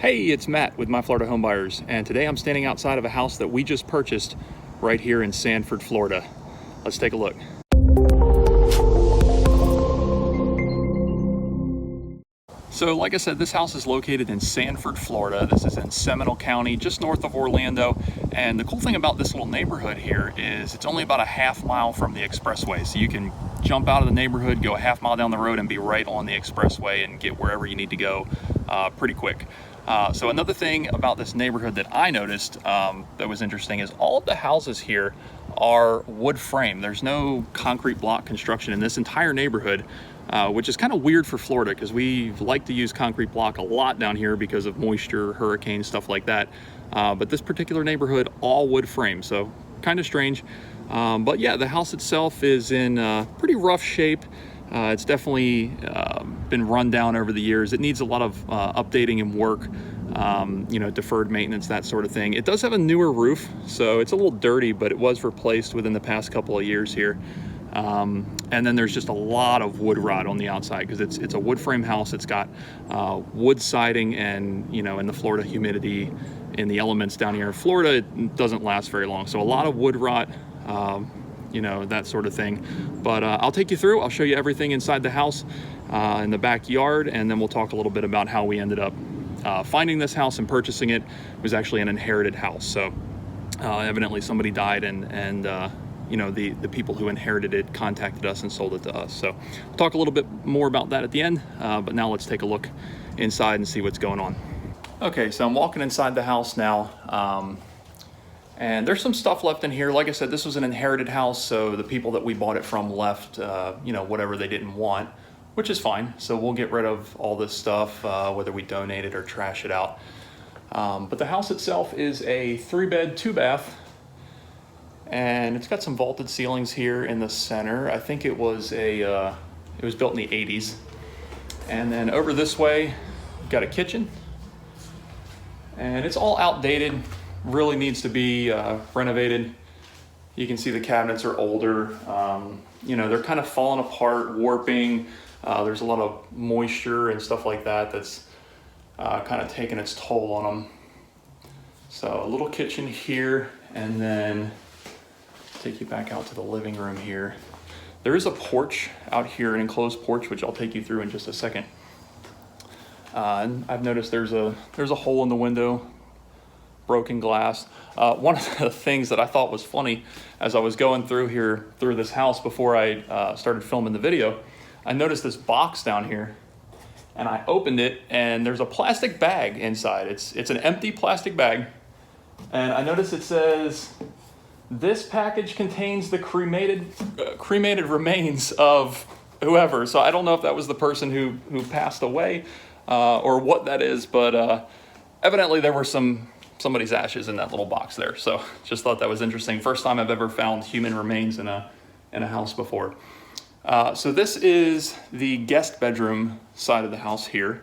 Hey, it's Matt with My Florida Homebuyers, and today I'm standing outside of a house that we just purchased right here in Sanford, Florida. Let's take a look. So like I said, this house is located in Sanford, Florida. This is in Seminole County, just north of Orlando. And the cool thing about this little neighborhood here is it's only about a half mile from the expressway. So you can jump out of the neighborhood, go a half mile down the road and be right on the expressway and get wherever you need to go pretty quick. So another thing about this neighborhood that I noticed that was interesting is all of the houses here are wood frame. There's no concrete block construction in this entire neighborhood, which is kind of weird for Florida because we like to use concrete block a lot down here because of moisture, hurricanes, stuff like that. But this particular neighborhood, all wood frame, so kind of strange. But yeah, the house itself is in pretty rough shape. It's definitely been run down over the years. It needs a lot of updating and work, you know, deferred maintenance, that sort of thing. It does have a newer roof, so it's a little dirty, but it was replaced within the past couple of years here. And then there's just a lot of wood rot on the outside because it's a wood frame house. It's got wood siding, and you know, in the Florida humidity, in the elements down here in Florida, it doesn't last very long. So a lot of wood rot, you know, that sort of thing. But I'll take you through. I'll show you everything inside the house, in the backyard, and then we'll talk a little bit about how we ended up finding this house and purchasing it. It was actually an inherited house, so evidently somebody died, and you know, the people who inherited it contacted us and sold it to us. So we'll talk a little bit more about that at the end, but now let's take a look inside and see what's going on. Okay, so I'm walking inside the house now, and there's some stuff left in here. Like I said, this was an inherited house, so the people that we bought it from left, you know, whatever they didn't want, which is fine. So we'll get rid of all this stuff, whether we donate it or trash it out. But the house itself is a 3-bed, 2-bath, and it's got some vaulted ceilings here in the center. I think it was it was built in the 80s. And then over this way, we've got a kitchen, and it's all outdated. Really needs to be renovated. You can see the cabinets are older. You know, they're kind of falling apart, warping. There's a lot of moisture and stuff like that that's kind of taking its toll on them. So a little kitchen here, and then take you back out to the living room here. There is a porch out here, an enclosed porch, which I'll take you through in just a second. And I've noticed there's a hole in the window, broken glass. One of the things that I thought was funny as I was going through this house before I started filming the video, I noticed this box down here, and I opened it, and there's a plastic bag inside. It's an empty plastic bag, and I noticed it says, "This package contains the cremated remains of whoever." So I don't know if that was the person who passed away or what that is, but evidently there were somebody's ashes in that little box there. So just thought that was interesting. First time I've ever found human remains in a house before. So this is the guest bedroom side of the house here.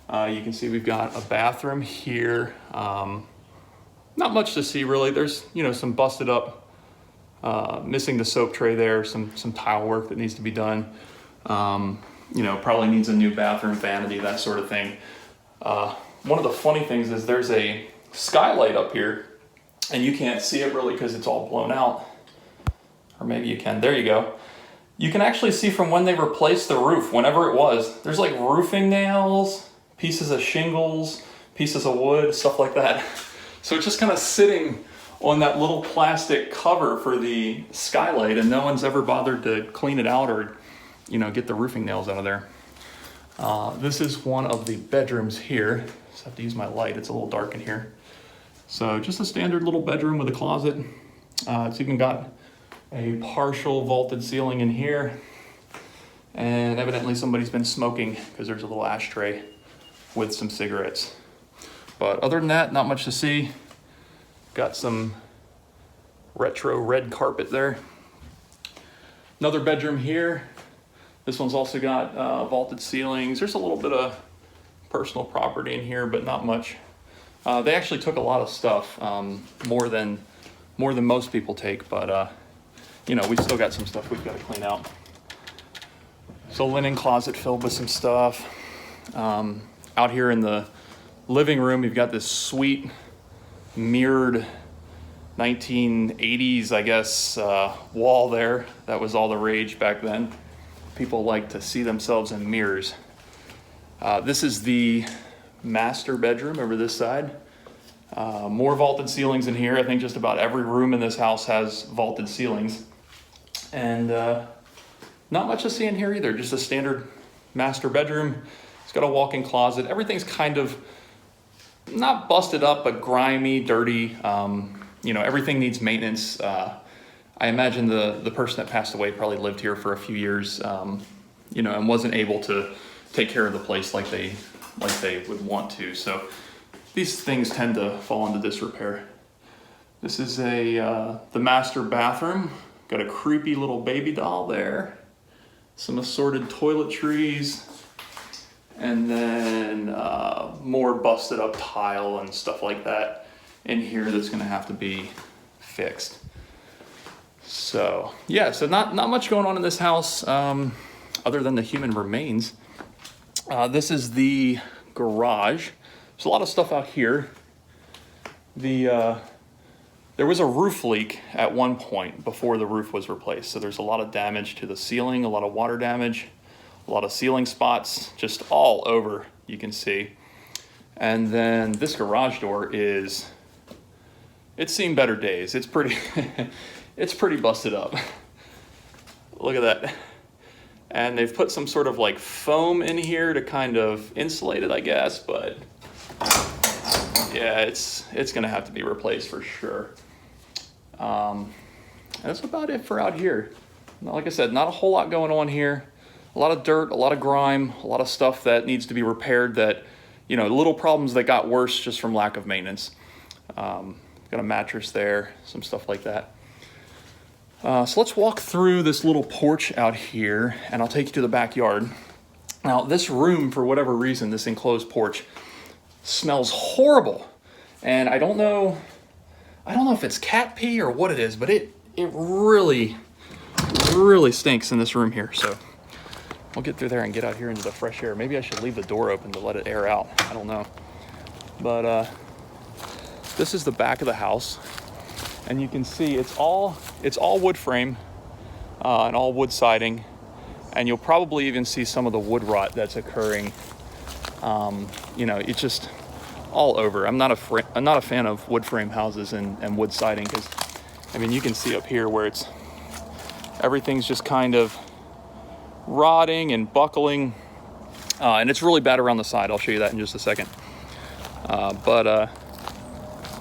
You can see we've got a bathroom here. Not much to see really. There's, you know, some busted up, missing the soap tray there, some tile work that needs to be done. You know, probably needs a new bathroom vanity, that sort of thing. One of the funny things is there's a skylight up here, and you can't see it really because it's all blown out. Or maybe you can. There you go. You can actually see from when they replaced the roof, whenever it was, there's like roofing nails, pieces of shingles, pieces of wood, stuff like that. So it's just kind of sitting on that little plastic cover for the skylight, and no one's ever bothered to clean it out or, you know, get the roofing nails out of there. This is one of the bedrooms here. Just have to use my light, it's a little dark in here. So just a standard little bedroom with a closet. It's even got a partial vaulted ceiling in here, and evidently somebody's been smoking because there's a little ashtray with some cigarettes. But other than that, not much to see. Got some retro red carpet there. Another bedroom here. This one's also got vaulted ceilings. There's a little bit of personal property in here, but not much. They actually took a lot of stuff, more than most people take, but you know, we've still got some stuff we've got to clean out. So linen closet filled with some stuff. Out here in the living room, you've got this sweet mirrored 1980s, I guess, wall there. That was all the rage back then. People like to see themselves in mirrors. This is the master bedroom over this side. More vaulted ceilings in here. I think just about every room in this house has vaulted ceilings. And not much to see in here either, just a standard master bedroom. It's got a walk-in closet. Everything's kind of not busted up, but grimy, dirty. You know, everything needs maintenance. I imagine the person that passed away probably lived here for a few years, you know, and wasn't able to take care of the place like they would want to. So these things tend to fall into disrepair. This is the master bathroom. Got a creepy little baby doll there. Some assorted toiletries. And then more busted up tile and stuff like that in here that's gonna have to be fixed. So yeah, so not much going on in this house other than the human remains. This is the garage. There's a lot of stuff out here. There was a roof leak at one point before the roof was replaced. So there's a lot of damage to the ceiling, a lot of water damage, a lot of ceiling spots, just all over, you can see. And then this garage door it's seen better days. It's pretty, it's pretty busted up. Look at that. And they've put some sort of like foam in here to kind of insulate it, I guess, but yeah, it's gonna have to be replaced for sure. That's about it for out here. Like I said, not a whole lot going on here. A lot of dirt, a lot of grime, a lot of stuff that needs to be repaired that, you know, little problems that got worse just from lack of maintenance. Got a mattress there, some stuff like that. So let's walk through this little porch out here and I'll take you to the backyard. Now this room, for whatever reason, this enclosed porch smells horrible. And I don't know if it's cat pee or what it is, but it really, really stinks in this room here. So we'll get through there and get out here into the fresh air. Maybe I should leave the door open to let it air out. I don't know. But this is the back of the house. And you can see it's all wood frame and all wood siding. And you'll probably even see some of the wood rot that's occurring. You know, it's just all over. I'm not a fan of wood frame houses and wood siding because, I mean, you can see up here where everything's just kind of rotting and buckling, and it's really bad around the side. I'll show you that in just a second.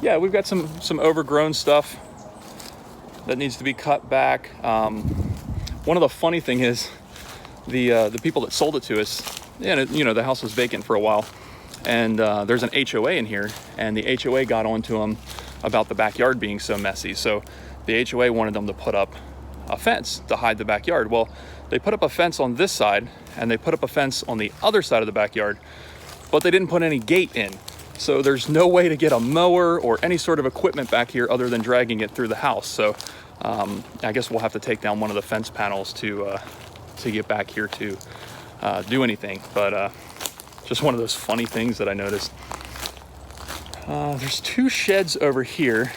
Yeah, we've got some overgrown stuff that needs to be cut back. One of the funny thing is the people that sold it to us, and you know, the house was vacant for a while, and there's an HOA in here, and the HOA got onto them about the backyard being so messy. So the HOA wanted them to put up a fence to hide the backyard. Well, they put up a fence on this side and they put up a fence on the other side of the backyard, but they didn't put any gate in. So there's no way to get a mower or any sort of equipment back here other than dragging it through the house. So I guess we'll have to take down one of the fence panels to get back here to do anything. But just one of those funny things that I noticed. There's two sheds over here,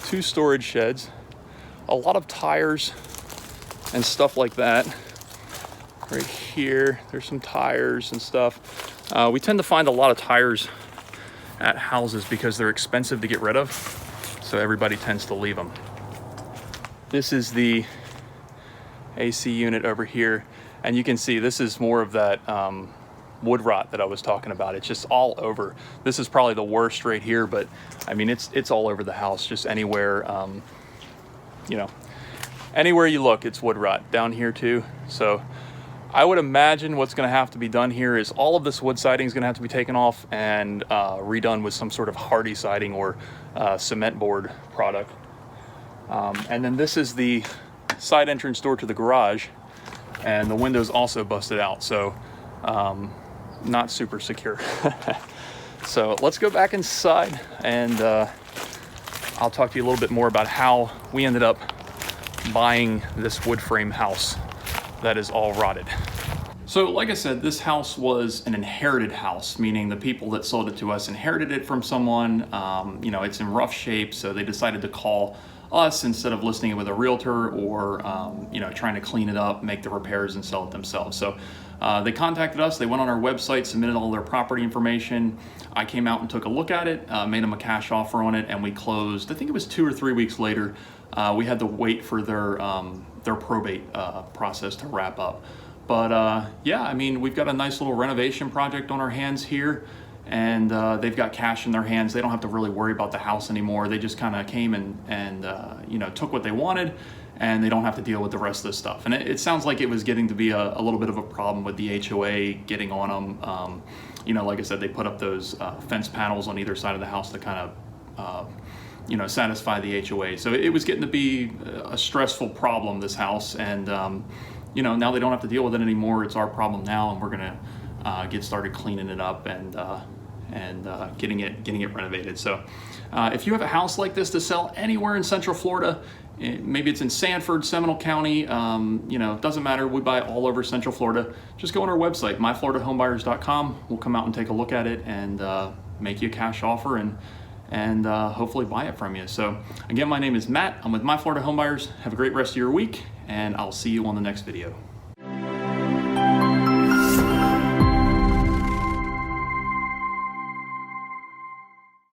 two storage sheds, a lot of tires and stuff like that. Right here, there's some tires and stuff. We tend to find a lot of tires at houses because they're expensive to get rid of, so everybody tends to leave them. This is the AC unit over here, and you can see this is more of that wood rot that I was talking about. It's just all over. This is probably the worst right here, but I mean, it's all over the house, just anywhere, you know, anywhere you look, it's wood rot. Down here too. So I would imagine what's going to have to be done here is all of this wood siding is going to have to be taken off and redone with some sort of hardy siding or cement board product. And then this is the side entrance door to the garage, and the window's also busted out, so not super secure. So let's go back inside and I'll talk to you a little bit more about how we ended up buying this wood frame house that is all rotted. So like I said, this house was an inherited house, meaning the people that sold it to us inherited it from someone. You know, it's in rough shape, so they decided to call us instead of listing it with a realtor or, you know, trying to clean it up, make the repairs and sell it themselves. So they contacted us, they went on our website, submitted all their property information. I came out and took a look at it, made them a cash offer on it, and we closed, I think it was 2 or 3 weeks later. We had to wait for their probate process to wrap up. But yeah, I mean, we've got a nice little renovation project on our hands here, and they've got cash in their hands. They don't have to really worry about the house anymore. They just kind of came and you know, took what they wanted, and they don't have to deal with the rest of this stuff. And it sounds like it was getting to be a little bit of a problem with the HOA getting on them. You know, like I said, they put up those fence panels on either side of the house to kind of you know, satisfy the HOA. So it was getting to be a stressful problem, this house, and you know, now they don't have to deal with it anymore. It's our problem now, and we're gonna get started cleaning it up and getting it renovated. So if you have a house like this to sell anywhere in Central Florida, maybe it's in Sanford, Seminole County, you know, it doesn't matter. We buy all over Central Florida. Just go on our website, myfloridahomebuyers.com. We'll come out and take a look at it and make you a cash offer and hopefully buy it from you. So again, my name is Matt. I'm with My Florida Homebuyers. Have a great rest of your week, and I'll see you on the next video.